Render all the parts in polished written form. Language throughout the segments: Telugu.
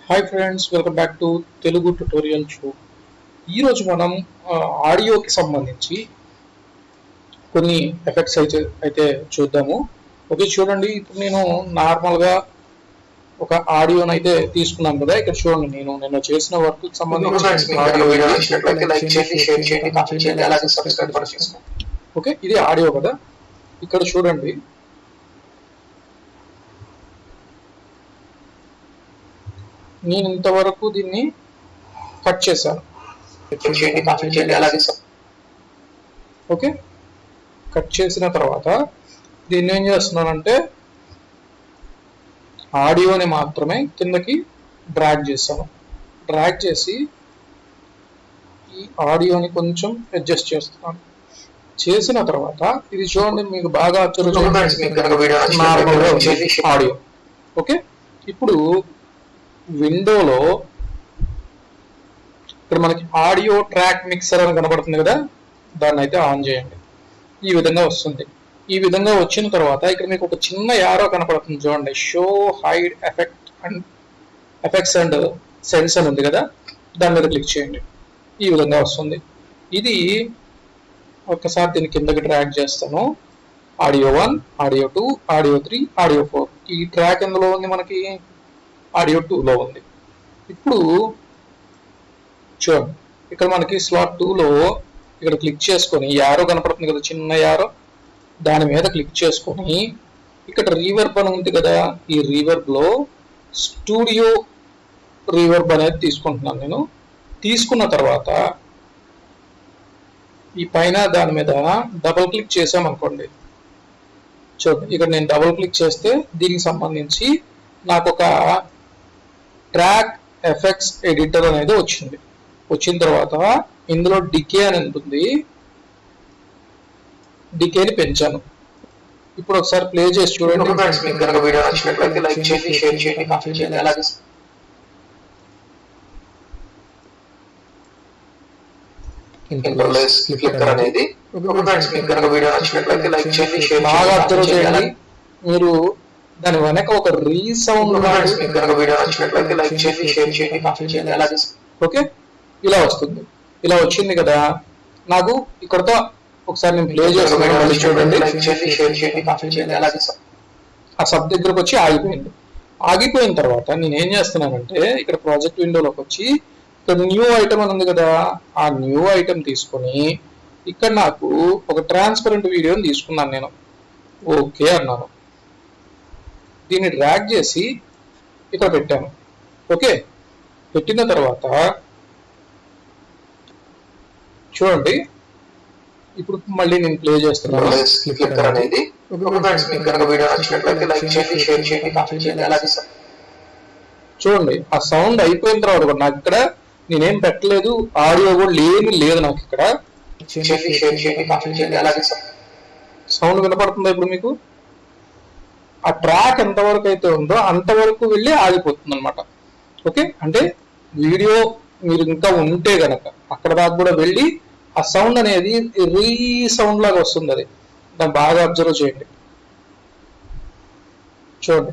Hi friends, welcome back to Telugu tutorial show. ఈరోజు మనం ఆడియోకి సంబంధించి కొన్ని ఎఫెక్ట్స్ అయితే చూద్దాము. ఓకే, చూడండి. ఇప్పుడు నేను నార్మల్గా ఒక ఆడియోని అయితే తీసుకున్నాను కదా. ఇక్కడ చూడండి, నేను నిన్న చేసిన వర్క్ సంబంధించి ఓకే, ఇది ఆడియో కదా. ఇక్కడ చూడండి, నేను ఇంతవరకు దీన్ని కట్ చేశాను. ఓకే, కట్ చేసిన తర్వాత దీన్ని ఏం చేస్తున్నానంటే ఆడియోని మాత్రమే కిందకి డ్రాగ్ చేశాను. డ్రాగ్ చేసి ఈ ఆడియోని కొంచెం అడ్జస్ట్ చేస్తున్నాను. చేసిన తర్వాత ఇది చూడండి, మీకు బాగా ఆడియో. ఓకే, ఇప్పుడు విండోలో ఇక్కడ మనకి ఆడియో ట్రాక్ మిక్సర్ అని కనబడుతుంది కదా, దాన్ని అయితే ఆన్ చేయండి. ఈ విధంగా వస్తుంది. ఈ విధంగా వచ్చిన తర్వాత ఇక్కడ మీకు ఒక చిన్న యారో కనపడుతుంది చూడండి, show hide effects and sense అని ఉంది కదా, దాని మీద క్లిక్ చేయండి. ఈ విధంగా వస్తుంది. ఇది ఒక్కసారి దీని కిందకి డ్రాగ్ చేస్తాను. Audio 1, audio 2, audio 3, audio 4. ఈ ట్రాక్ ఎందులో ఉంది? మనకి ఆడియో 2లో ఉంది. ఇప్పుడు చూడండి, ఇక్కడ మనకి స్లాట్ 2లో ఇక్కడ క్లిక్ చేసుకొని యారో కనపడుతుంది కదా, చిన్న యారో, దాని మీద క్లిక్ చేసుకొని ఇక్కడ రీవర్బ్ అని ఉంది కదా, ఈ రీవర్బ్ లో స్టూడియో రీవర్బ్ అనేది తీసుకుంటున్నాను నేను. తీసుకున్న తర్వాత ఈ పైన దాని మీద డబుల్ క్లిక్ చేసామనుకోండి, చూడండి ఇక్కడ నేను డబుల్ క్లిక్ చేస్తే దీనికి సంబంధించి నాకు ఒక ట్రాక్ ఎఫెక్ట్స్ ఎడిటర్ అనేది వచ్చింది. వచ్చిన తర్వాత ఇందులో డికే అని ఉంటుంది, డికేని పెంచాను. ఇప్పుడు ఒకసారి ప్లే చేసి చూడండి. బాగా అబ్జర్వ్ చేయండి. మీరు దాని వెనక ఒక రీసౌండ్. ఓకే, ఇలా వస్తుంది. ఇలా వచ్చింది కదా. నాకు ఇక్కడతో ఒకసారి నేను ప్లే చేస్తున్నాను, మళ్ళీ చూడండి. ఆ సబ్ దగ్గరకు వచ్చి ఆగిపోయింది. ఆగిపోయిన తర్వాత నేను ఏం చేస్తున్నానంటే ఇక్కడ ప్రాజెక్ట్ విండోలోకి వచ్చి ఇక్కడ న్యూ ఐటమ్ అని ఉంది కదా, ఆ న్యూ ఐటమ్ తీసుకొని ఇక్కడ నాకు ఒక ట్రాన్స్పరెంట్ వీడియోని తీసుకున్నాను నేను. ఓకే అన్నాను. దీన్ని డ్రాగ్ చేసి ఇక్కడ పెట్టాను. ఓకే, పెట్టిన తర్వాత చూడండి, ఇప్పుడు మళ్ళీ నేను ప్లే చేస్తున్నాను. చూడండి, ఆ సౌండ్ అయిపోయిన తర్వాత కూడా నాకు ఇక్కడ నేనేం పెట్టలేదు, ఆడియో కూడా లేదు నాకు ఇక్కడ. సౌండ్ వినపడుతుందా ఇప్పుడు మీకు? ఆ ట్రాక్ ఎంతవరకు అయితే ఉందో అంతవరకు వెళ్ళి ఆగిపోతుంది అనమాట. ఓకే, అంటే వీడియో మీరు ఇంకా ఉంటే గనక అక్కడ దాకా కూడా వెళ్ళి ఆ సౌండ్ అనేది రీసౌండ్ లాగా వస్తుంది. అది దాన్ని బాగా అబ్జర్వ్ చేయండి. చూడండి,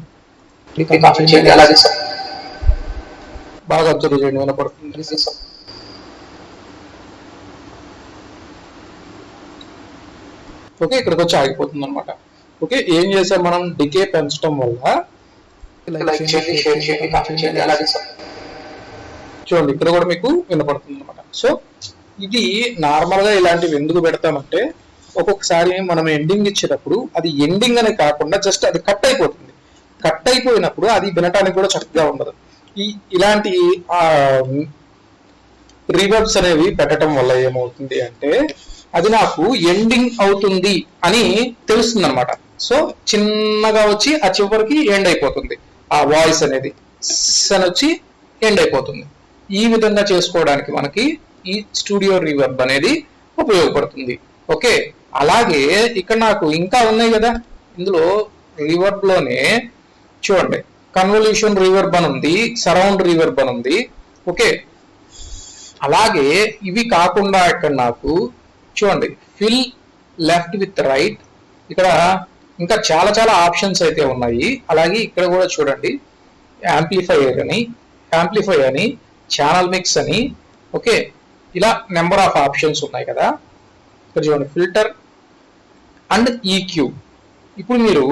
బాగా అబ్జర్వ్ చేయండి, వినపడుతుంది. ఓకే, ఇక్కడికి వచ్చి ఆగిపోతుంది అనమాట. ఓకే, ఏం చేసాం మనం? డికే పెంచడం వల్ల చూడండి ఇక్కడ కూడా మీకు వినపడుతుంది అనమాట. సో ఇది నార్మల్ గా ఇలాంటివి ఎందుకు పెడతామంటే ఒక్కొక్కసారి మనం ఎండింగ్ ఇచ్చేటప్పుడు అది ఎండింగ్ అనే కాకుండా జస్ట్ అది కట్ అయిపోతుంది. కట్ అయిపోయినప్పుడు అది వినటానికి కూడా చక్కగా ఉండదు. ఇలాంటి రీవర్బ్స్ అనేవి పెట్టడం వల్ల ఏమవుతుంది అంటే అది నాకు ఎండింగ్ అవుతుంది అని తెలుస్తుంది అనమాట. సో చిన్నగా వచ్చి ఆ చివరికి ఎండ్ అయిపోతుంది. ఆ వాయిస్ అనేది అని వచ్చి ఎండ్ అయిపోతుంది. ఈ విధంగా చేసుకోవడానికి మనకి ఈ స్టూడియో రీవర్బ్ అనేది ఉపయోగపడుతుంది. ఓకే, అలాగే ఇక్కడ నాకు ఇంకా ఉన్నాయి కదా, ఇందులో రీవర్బ్ లోనే చూడండి కన్వల్యూషన్ రీవర్బ్ అని ఉంది, సరౌండ్ రీవర్బ్ అని ఉంది. ఓకే, అలాగే ఇవి కాకుండా ఇక్కడ నాకు చూడండి ఫిల్ లెఫ్ట్ విత్ రైట్, ఇక్కడ ఇంకా చాలా ఆప్షన్స్ అయితే ఉన్నాయి. అలాగే ఇక్కడ కూడా చూడండి యాంప్లిఫైయర్ అని, యాంప్లిఫై అని, ఛానల్ మిక్స్ అని, ఓకే, ఇలా నెంబర్ ఆఫ్ ఆప్షన్స్ ఉన్నాయి కదా. ఇక్కడ చూడండి, ఫిల్టర్ అండ్ ఈక్యూ. ఇప్పుడు మీరు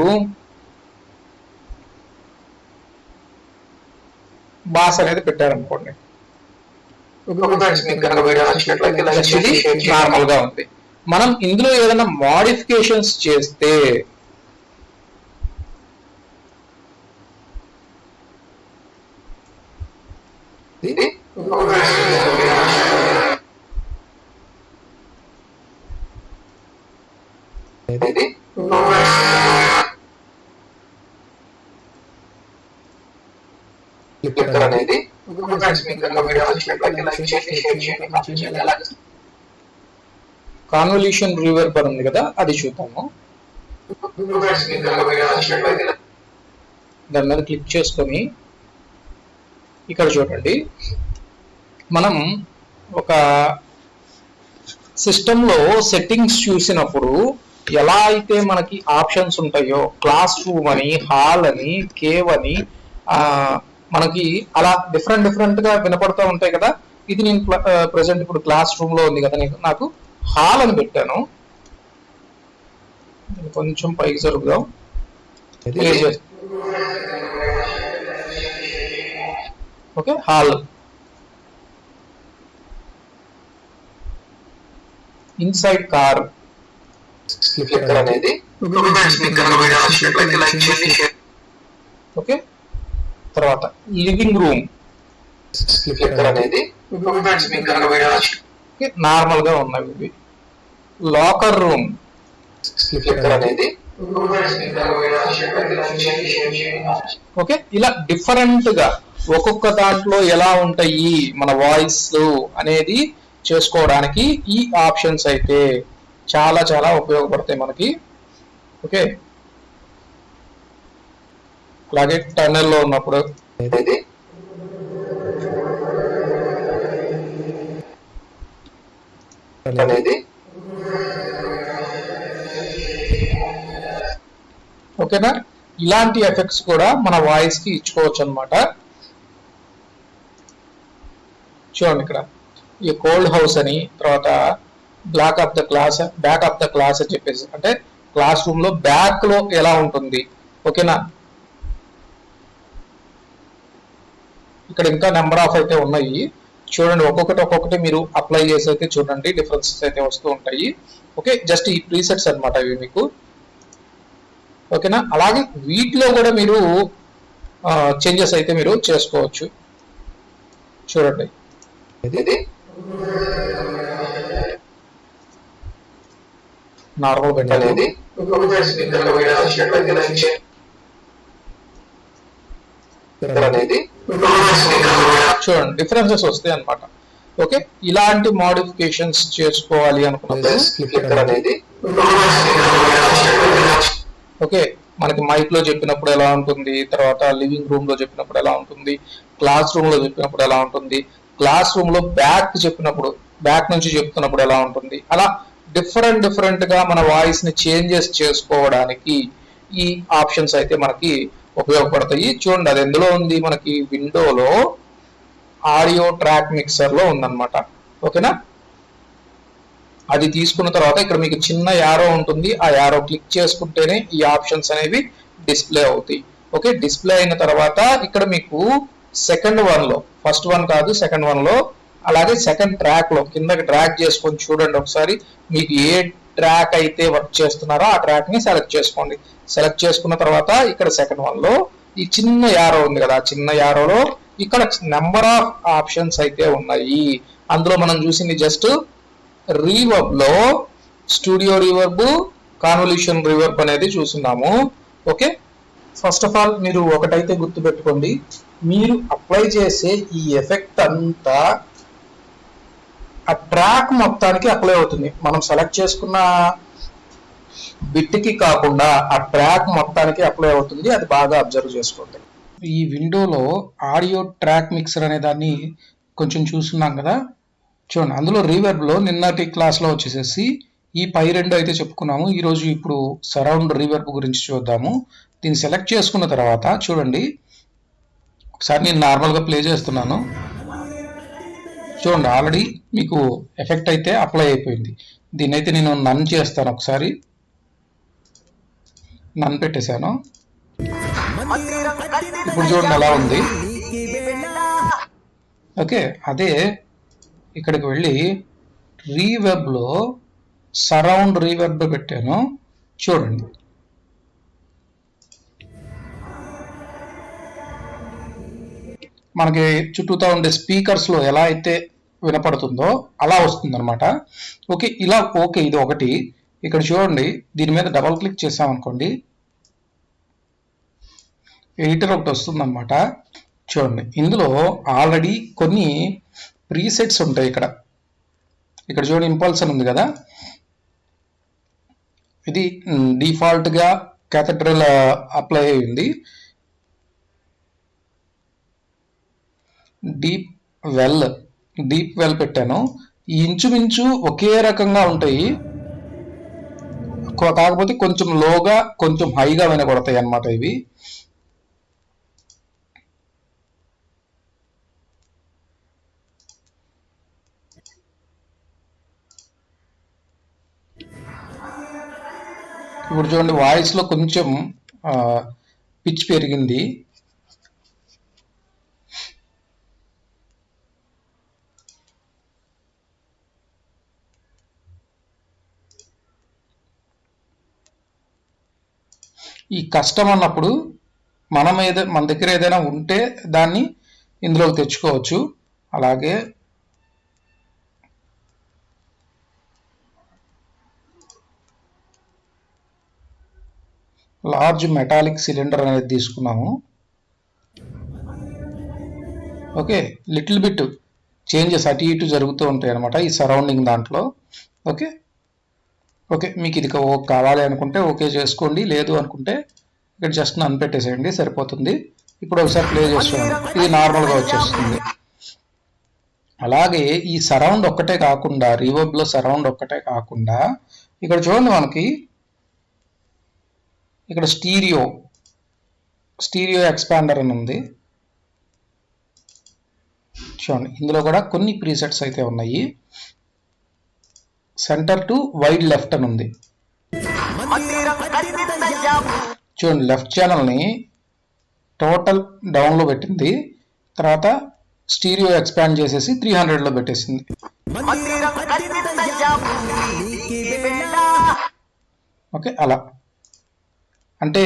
బాస్ అనేది పెట్టారనుకోండి, నార్మల్ గా ఉంది. మనం ఇందులో ఏదైనా మోడిఫికేషన్స్ చేస్తే అనేది కాన్వల్యూషన్ రివర్బ్ ఉంది కదా, అది చూద్దాము. దాని మీద క్లిక్ చేసుకొని ఇక్కడ చూడండి, మనం ఒక సిస్టంలో సెట్టింగ్స్ చూసినప్పుడు ఎలా అయితే మనకి ఆప్షన్స్ ఉంటాయో, క్లాస్ రూమ్ అని, హాల్ అని, కేవ్ అని, మనకి అలా డిఫరెంట్ గా వినపడుతూ ఉంటాయి కదా. ఇది నేను ప్రెసెంట్ ఇప్పుడు క్లాస్ రూమ్ లో ఉంది కదా, నాకు హాల్ అని పెట్టాను. కొంచెం పైకి జరుగుదాం. Okay, hall. ఇన్సైడ్ కార్ అనేది, ఓకే. తర్వాత లివింగ్ రూమ్ అనేది నార్మల్ గా ఉన్నవి ఇవి. లాకర్ రూమ్ అనేది, ఓకే. ఇలా డిఫరెంట్ గా ఒక్కొక్క దాంట్లో ఎలా ఉంటాయి మన వాయిస్ అనేది చేసుకోవడానికి ఈ ఆప్షన్స్ అయితే చాలా చాలా ఉపయోగపడతాయి మనకి. ఓకే, అలాగే టన్నెల్లో ఉన్నప్పుడు అనేది, ఓకేనా. ఇలాంటి ఎఫెక్ట్స్ కూడా మన వాయిస్ కి ఇచ్చుకోవచ్చు అనమాట. చూడండి, ఇక్కడ ఈ కోల్డ్ హౌస్ అని, తర్వాత బ్యాక్ ఆఫ్ ద క్లాస్ అని చెప్పేసి, అంటే క్లాస్ రూమ్ లో బ్యాక్ లో ఎలా ఉంటుంది, ఓకేనా. ఇక్కడ ఇంకా నెంబర్ ఆఫ్ అయితే ఉన్నాయి చూడండి. ఒక్కొక్కటి మీరు అప్లై చేసి అయితే చూడండి, డిఫరెన్సెస్ అయితే వస్తూ ఉంటాయి. ఓకే, జస్ట్ ఈ ప్రీసెట్స్ అనమాట ఇవి మీకు, ఓకేనా. అలాగే వీటిలో కూడా మీరు చేంజెస్ అయితే మీరు చేసుకోవచ్చు. చూడండి, నార్మల్ అనేది, చూడండి డిఫరెన్సెస్ వస్తాయి అనమాట. ఓకే, ఇలాంటి మోడిఫికేషన్స్ చేసుకోవాలి అనుకున్నప్పుడు అనేది, ఓకే, మనకి మైక్ లో చెప్పినప్పుడు ఎలా ఉంటుంది, తర్వాత లివింగ్ రూమ్ లో చెప్పినప్పుడు ఎలా ఉంటుంది, క్లాస్ రూమ్ లో చెప్పినప్పుడు ఎలా ఉంటుంది, క్లాస్ రూమ్ లో బ్యాక్ నుంచి చెప్తున్నప్పుడు ఎలా ఉంటుంది, అలా డిఫరెంట్ గా మన వాయిస్ ని చేంజెస్ చేసుకోవడానికి ఈ ఆప్షన్స్ అయితే మనకి ఉపయోగపడతాయి. చూడండి, అది ఎందులో ఉంది, మనకి విండోలో ఆడియో ట్రాక్ మిక్సర్ లో ఉందన్నమాట. ఓకేనా, అది తీసుకున్న తర్వాత ఇక్కడ మీకు చిన్న యారో ఉంటుంది, ఆ యారో క్లిక్ చేసుకుంటేనే ఈ ఆప్షన్స్ అనేవి డిస్ప్లే అవుతాయి. ఓకే, డిస్ప్లే అయిన తర్వాత ఇక్కడ మీకు సెకండ్ వన్ లో, ఫస్ట్ వన్ కాదు సెకండ్ వన్ లో, అలాగే సెకండ్ ట్రాక్ లో కిందకి డ్రాగ్ చేసుకొని చూడండి ఒకసారి. మీకు ఏ ట్రాక్ అయితే వర్క్ చేస్తున్నారో ఆ ట్రాక్ ని సెలెక్ట్ చేసుకోండి. సెలెక్ట్ చేసుకున్న తర్వాత ఇక్కడ సెకండ్ వన్ లో ఈ చిన్న యారో ఉంది కదా, ఆ చిన్న యారోలో ఇక్కడ నెంబర్ ఆఫ్ ఆప్షన్స్ అయితే ఉన్నాయి. అందులో మనం చూసింది జస్ట్ రీవర్బ్ లో స్టూడియో రీవర్బ్, కాన్వల్యూషన్ రీవర్బ్ అనేది చూస్తున్నాము. ఓకే, ఫస్ట్ ఆఫ్ ఆల్ మీరు ఒకటైతే గుర్తుపెట్టుకోండి, మీరు అప్లై చేసే ఈ ఎఫెక్ట్ అంతా ఆ ట్రాక్ మొత్తానికి అప్లై అవుతుంది. మనం సెలెక్ట్ చేసుకున్న బిట్కి కాకుండా ఆ ట్రాక్ మొత్తానికి అప్లై అవుతుంది. అది బాగా అబ్జర్వ్ చేసుకోండి. ఈ విండోలో ఆడియో ట్రాక్ మిక్సర్ అనే దాన్ని కొంచెం చూస్తున్నాం కదా, చూడండి. అందులో రీవర్బ్ లో నిన్నటి క్లాస్ లో వచ్చేసేసి ఈ పై రెండు అయితే చెప్పుకున్నాము. ఈరోజు ఇప్పుడు సరౌండ్ రీవర్బ్ గురించి చూద్దాము. దీన్ని సెలెక్ట్ చేసుకున్న తర్వాత చూడండి, ఒకసారి నేను నార్మల్గా ప్లే చేస్తున్నాను. చూడండి ఆల్రెడీ మీకు ఎఫెక్ట్ అయితే అప్లై అయిపోయింది. దీన్ని అయితే నేను నన్ చేస్తాను. ఒకసారి నన్ పెట్టేశాను. ఇప్పుడు చూడండి ఎలా ఉంది. ఓకే, అదే ఇక్కడికి వెళ్ళి రీవెబ్లో సరౌండ్ రీవెబ్ పెట్టాను. చూడండి మనకి చుట్టూతా ఉండే స్పీకర్స్లో ఎలా అయితే వినపడుతుందో అలా వస్తుంది అనమాట. ఓకే, ఇలా ఓకే, ఇది ఒకటి. ఇక్కడ చూడండి, దీని మీద డబల్ క్లిక్ చేసామనుకోండి, ఎడిటర్ ఒకటి వస్తుంది అనమాట. చూడండి, ఇందులో ఆల్రెడీ కొన్ని ప్రీసెట్స్ ఉంటాయి. ఇక్కడ చూడండి, ఇంపల్స్ అని ఉంది కదా, ఇది డిఫాల్ట్గా క్యాథడ్రల్ అప్లై అయింది. డీప్ వెల్ పెట్టాను. ఈ ఇంచుమించు ఒకే రకంగా ఉంటాయి, కాకపోతే కొంచెం లోగా కొంచెం హైగా వినపడతాయి అన్నమాట ఇవి. ఇప్పుడు చూడండి, వాయిస్లో కొంచెం పిచ్ పెరిగింది. ఈ కష్టం అన్నప్పుడు మన దగ్గర ఏదైనా ఉంటే దాన్ని ఇందులోకి తెచ్చుకోవచ్చు. అలాగే లార్జ్ మెటాలిక్ సిలిండర్ అనేది తీసుకున్నాము. ఓకే, లిటిల్ బిట్ చేంజెస్ అటు ఇటు జరుగుతూ ఉంటాయి అనమాట ఈ సరౌండింగ్ దాంట్లో. ఓకే, మీకు ఇది కావాలి అనుకుంటే ఓకే చేసుకోండి, లేదు అనుకుంటే ఇక్కడ జస్ట్ నన్ను పెట్టేసేయండి, సరిపోతుంది. ఇప్పుడు ఒకసారి ప్లే చేసుకోండి, ఇది నార్మల్గా వచ్చేస్తుంది. అలాగే ఈ సరౌండ్ ఒక్కటే కాకుండా, రీవర్బ్లో సరౌండ్ ఒక్కటే కాకుండా, ఇక్కడ చూడండి, మనకి ఇక్కడ స్టీరియో ఎక్స్పాండర్ అని ఉంది. చూడండి, ఇందులో కూడా కొన్ని ప్రీసెట్స్ అయితే ఉన్నాయి. సెంటర్ టు వైడ్ లెఫ్ట్ అని ఉంది. చూడండి, లెఫ్ట్ ఛానల్ని టోటల్ డౌన్లో పెట్టింది, తర్వాత స్టీరియో ఎక్స్పాండ్ చేసేసి 300లో పెట్టేసింది. ఓకే, అలా అంటే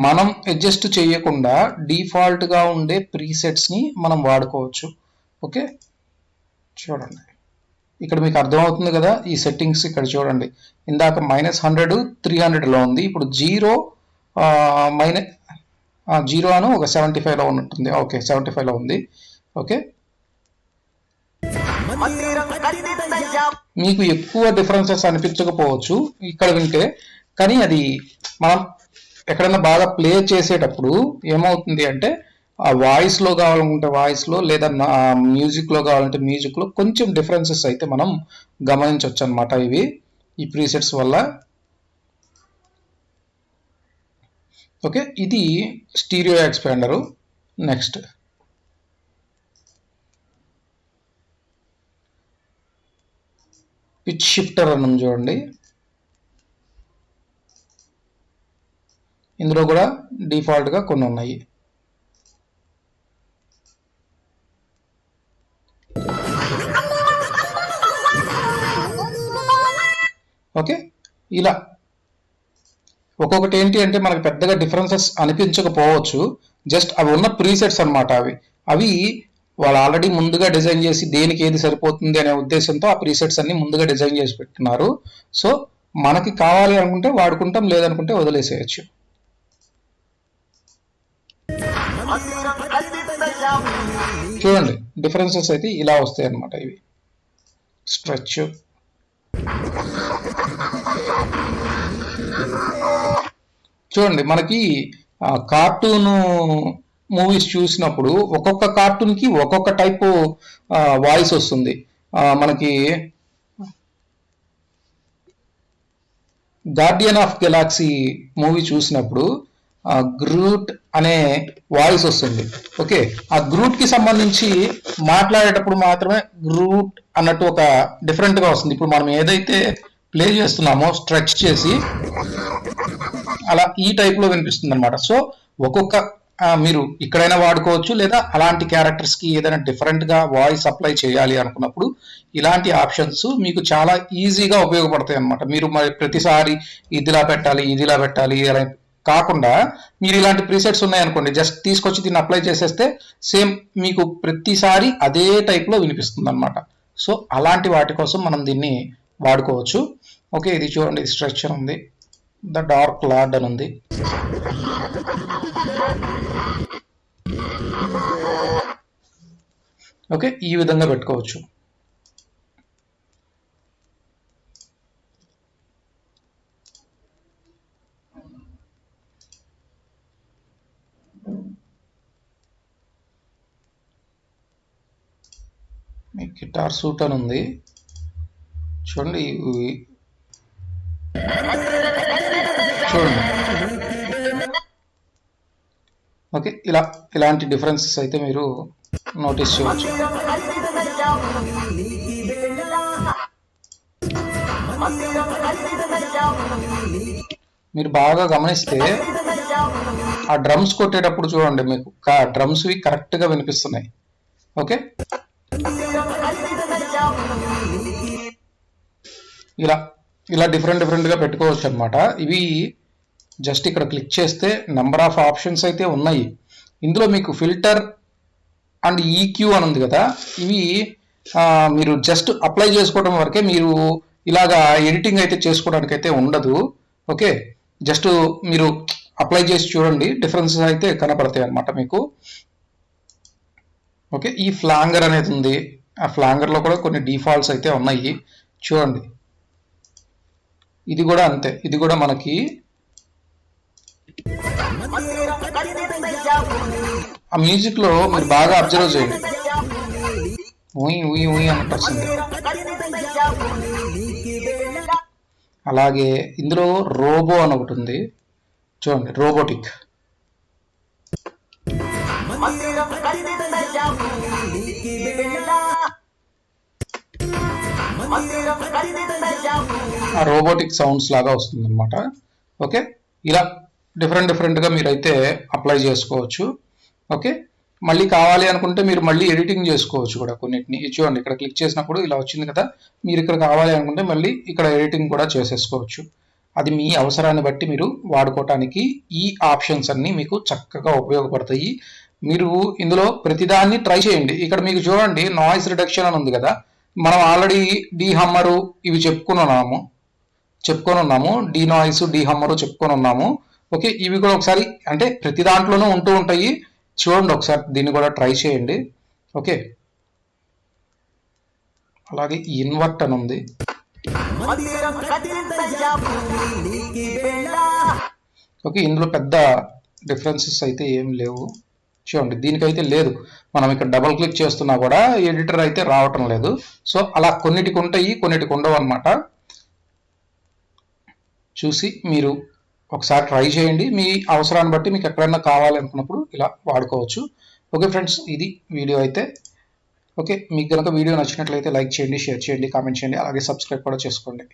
మనం అడ్జస్ట్ చేయకుండా డిఫాల్ట్గా ఉండే ప్రీసెట్స్ని మనం వాడుకోవచ్చు. ఓకే, చూడండి, ఇక్కడ మీకు అర్థమవుతుంది కదా ఈ సెట్టింగ్స్. ఇక్కడ చూడండి, ఇందాక -100 300లో ఉంది, ఇప్పుడు 0 అను ఒక 75లో ఉన్నట్టుంది. ఓకే, 75లో ఉంది. ఓకే, మీకు ఎక్కువ డిఫరెన్సెస్ అనిపించకపోవచ్చు ఇక్కడ వింటే, కానీ అది మనం ఎక్కడైనా బాగా ప్లే చేసేటప్పుడు ఏమవుతుంది అంటే, ఆ వాయిస్లో కావాలంటే వాయిస్లో, లేదా మ్యూజిక్లో కావాలంటే మ్యూజిక్లో కొంచెం డిఫరెన్సెస్ అయితే మనం గమనించవచ్చు అనమాట ఇవి ఈ ప్రీసెట్స్ వల్ల. ఓకే, ఇది స్టీరియో ఎక్స్పాండరు. నెక్స్ట్ పిచ్ షిఫ్టర్ అని చూడండి, ఇందులో కూడా డిఫాల్ట్గా కొన్ని ఉన్నాయి. ఓకే, ఇలా ఒక్కొక్కటి ఏంటి అంటే మనకు పెద్దగా డిఫరెన్సెస్ అనిపించకపోవచ్చు, జస్ట్ అవి ఉన్న ప్రీసెట్స్ అనమాట. అవి వాళ్ళు ఆల్రెడీ ముందుగా డిజైన్ చేసి దేనికి ఏది సరిపోతుంది అనే ఉద్దేశంతో ఆ ప్రీసెట్స్ అన్ని ముందుగా డిజైన్ చేసి పెట్టున్నారు. సో మనకి కావాలి అనుకుంటే వాడుకుంటాం, లేదనుకుంటే వదిలేసేయచ్చు. చూడండి, డిఫరెన్సెస్ అయితే ఇలా వస్తాయి అన్నమాట. ఇవి స్ట్రెచ్, చూడండి, మనకి కార్టూన్ మూవీస్ చూసినప్పుడు ఒక్కొక్క కార్టూన్కి ఒక్కొక్క టైపు వాయిస్ వస్తుంది. మనకి గార్డియన్ ఆఫ్ గెలాక్సీ మూవీ చూసినప్పుడు గ్రూట్ అనే వాయిస్ వస్తుంది. ఓకే, ఆ గ్రూట్ కి సంబంధించి మాట్లాడేటప్పుడు మాత్రమే గ్రూట్ అన్నట్టు ఒక డిఫరెంట్ గా వస్తుంది. ఇప్పుడు మనం ఏదైతే ప్లే చేస్తున్నామో స్ట్రెచ్ చేసి అలా ఈ టైప్ లో వినిపిస్తుంది అనమాట. సో ఒక్కొక్క మీరు ఇక్కడైనా వాడుకోవచ్చు, లేదా అలాంటి క్యారెక్టర్స్ కి ఏదైనా డిఫరెంట్ గా వాయిస్ అప్లై చేయాలి అనుకున్నప్పుడు ఇలాంటి ఆప్షన్స్ మీకు చాలా ఈజీగా ఉపయోగపడతాయి అనమాట. మీరు మరి ప్రతిసారి ఇదిలా పెట్టాలి ఇదిలా పెట్టాలి అలా కాకుండా మీరు ఇలాంటి ప్రీసెట్స్ ఉన్నాయనుకోండి, జస్ట్ తీసుకొచ్చి దీన్ని అప్లై చేసేస్తే సేమ్ మీకు ప్రతిసారి అదే టైప్ లో వినిపిస్తుంది అనమాట. సో అలాంటి వాటి కోసం మనం దీన్ని వాడుకోవచ్చు. ఓకే, ఇది చూడండి, స్ట్రెచ్ అని ఉంది, ద డార్క్ లార్డ్ అని ఉంది. ఓకే, ఈ విధంగా పెట్టుకోవచ్చు. గిటార్ సూట్ అని ఉంది చూడండి, చూడండి. ఓకే, ఇలాంటి డిఫరెన్సెస్ అయితే మీరు నోటీస్ చేయవచ్చు. మీరు బాగా గమనిస్తే ఆ డ్రమ్స్ కొట్టేటప్పుడు చూడండి, మీకు డ్రమ్స్ కరెక్ట్ గా వినిపిస్తున్నాయి. ఓకే, ఇలా డిఫరెంట్ గా పెట్టుకోవచ్చు అనమాట. ఇవి జస్ట్ ఇక్కడ క్లిక్ చేస్తే నెంబర్ ఆఫ్ ఆప్షన్స్ అయితే ఉన్నాయి. ఇందులో మీకు ఫిల్టర్ అండ్ ఈక్యూ అని ఉంది కదా, ఇవి మీరు జస్ట్ అప్లై చేసుకోవడం వరకే, మీరు ఇలాగా ఎడిటింగ్ అయితే చేసుకోవడానికి అయితే ఉండదు. ఓకే, జస్ట్ మీరు అప్లై చేసి చూడండి, డిఫరెన్సెస్ అయితే కనపడతాయి అనమాట మీకు. ఓకే, ఈ ఫ్లాంగర్ అనేది ఉంది, ఆ ఫ్లాంగర్ లో కూడా కొన్ని డిఫాల్ట్స్ అయితే ఉన్నాయి చూడండి. ఇది కూడా అంతే, ఇది కూడా మనకి ఆ మ్యూజిక్ లో మీరు బాగా అబ్జర్వ్ చేయండి, అన్నట్టు వస్తుంది. అలాగే ఇందులో రోబో అని ఒకటి ఉంది చూడండి, రోబోటిక్. ఆ రోబోటిక్ సౌండ్స్ లాగా వస్తుంది అనమాట. ఓకే, ఇలా డిఫరెంట్ గా మీరైతే అప్లై చేసుకోవచ్చు. ఓకే, మళ్ళీ కావాలి అనుకుంటే మీరు మళ్ళీ ఎడిటింగ్ చేసుకోవచ్చు కూడా కొన్నిటిని. చూడండి, ఇక్కడ క్లిక్ చేసినప్పుడు ఇలా వచ్చింది కదా, మీరు ఇక్కడ కావాలి అనుకుంటే మళ్ళీ ఇక్కడ ఎడిటింగ్ కూడా చేసేసుకోవచ్చు. అది మీ అవసరాన్ని బట్టి మీరు వాడుకోవటానికి ఈ ఆప్షన్స్ అన్ని మీకు చక్కగా ఉపయోగపడతాయి. మీరు ఇందులో ప్రతిదాన్ని ట్రై చేయండి. ఇక్కడ మీకు చూడండి, నాయిస్ రిడక్షన్ అని ఉంది కదా, మనం ఆల్రెడీ డీ హమ్మరు ఇవి చెప్పుకొని ఉన్నాము, డీ నాయిస్, డీ హమ్మరు చెప్పుకొని ఉన్నాము. ఓకే, ఇవి కూడా ఒకసారి, అంటే ప్రతి దాంట్లోనూ ఉంటూ ఉంటాయి, చూడండి ఒకసారి దీన్ని కూడా ట్రై చేయండి. ఓకే, అలాగే ఇన్వర్ట్ అని ఉంది. ఓకే, ఇందులో పెద్ద డిఫరెన్సెస్ అయితే ఏం లేవు చూడండి, దీనికైతే లేదు. మనం ఇక్కడ డబుల్ క్లిక్ చేస్తున్నా కూడా ఎడిటర్ అయితే రావటం లేదు. సో అలా కొన్నిటికి ఉంటాయి, కొన్నిటికి ఉండవు అనమాట. చూసి మీరు ఒకసారి ట్రై చేయండి, మీ అవసరాన్ని బట్టి మీకు ఎక్కడైనా కావాలి అనుకున్నప్పుడు ఇలా వాడుకోవచ్చు. ఓకే ఫ్రెండ్స్, ఇది వీడియో అయితే. ఓకే, మీకు కనుక వీడియో నచ్చినట్లయితే లైక్ చేయండి, షేర్ చేయండి, కామెంట్ చేయండి, అలాగే సబ్స్క్రైబ్ కూడా చేసుకోండి.